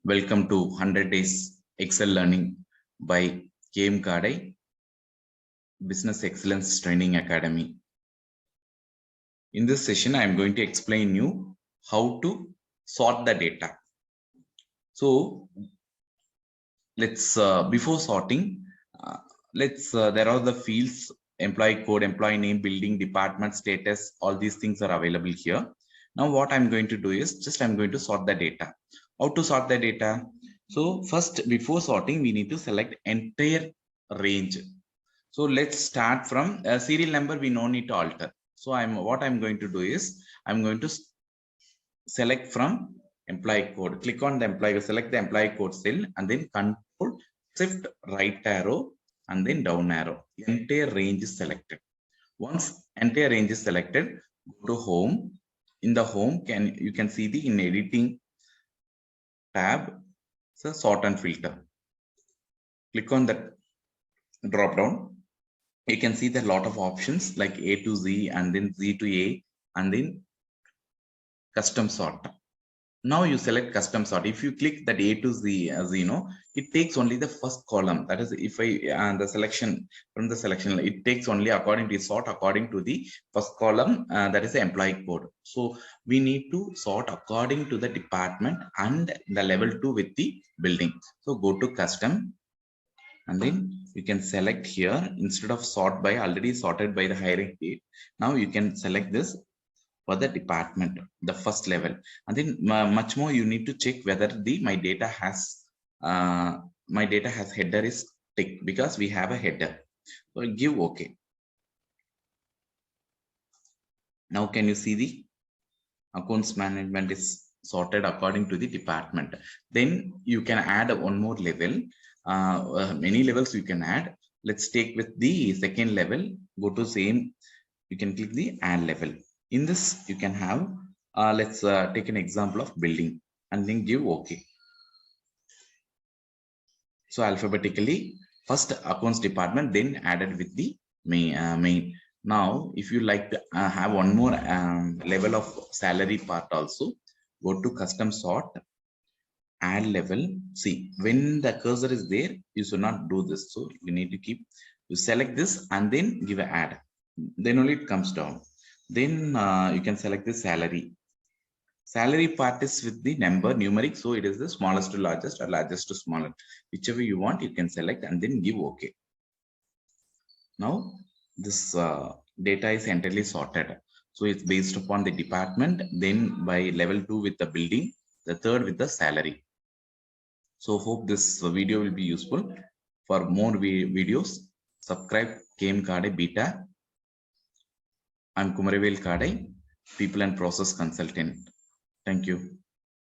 Welcome to 100 Days Excel Learning by KM Kadai, Business Excellence Training Academy. In this session, I am going to explain you how to sort the data. So let's before sorting, there are the fields: employee code, employee name, building, department, status. All these things are available here. Now what I'm going to do is I'm going to sort the data. How to sort the data? So first, before sorting, we need to select entire range. So let's start from a serial number. We no need to alter. So what I'm going to do is I'm going to select from employee code. Click on the employee, select the employee code cell, and then Control Shift right arrow and then down arrow. Entire range is selected. Once entire range is selected, go to home. In the home, you can see the in editing tab, so sort and filter. Click on the drop down. You can see there are a lot of options like A to Z and then Z to A and then custom sort. Now you select custom sort. If you click that A to Z, as you know, it takes only the first column. That is, if the selection from the selection, it takes only according to sort according to the first column. That is the employee code. So we need to sort according to the department and the level 2 with the building. So go to custom, and then you can select here instead of sort by, already sorted by the hiring date. Now you can select this for the department, the first level, and then much more you need to check whether my data has header is ticked, because we have a header. So give OK. Now can you see the accounts management is sorted according to the department? Then you can add one more level. Many levels you can add. Let's take with the second level. Go to same. You can click the add level. In this, you can have, let's take an example of building and then give OK. So alphabetically, first accounts department, then added with the main. Now, if you like to have one more level of salary part also, go to custom sort, add level. See, when the cursor is there, you should not do this. So you need to you select this and then give an add. Then only it comes down. Then you can select the salary. Salary part is with the number numeric, so it is the smallest to largest or largest to smaller. Whichever you want, you can select and then give OK. Now this data is entirely sorted. So it's based upon the department, then by level 2 with the building, the third with the salary. So hope this video will be useful. For more videos, subscribe KM Kadai Beta. I'm Kumaravel Kadai, People and Process Consultant. Thank you.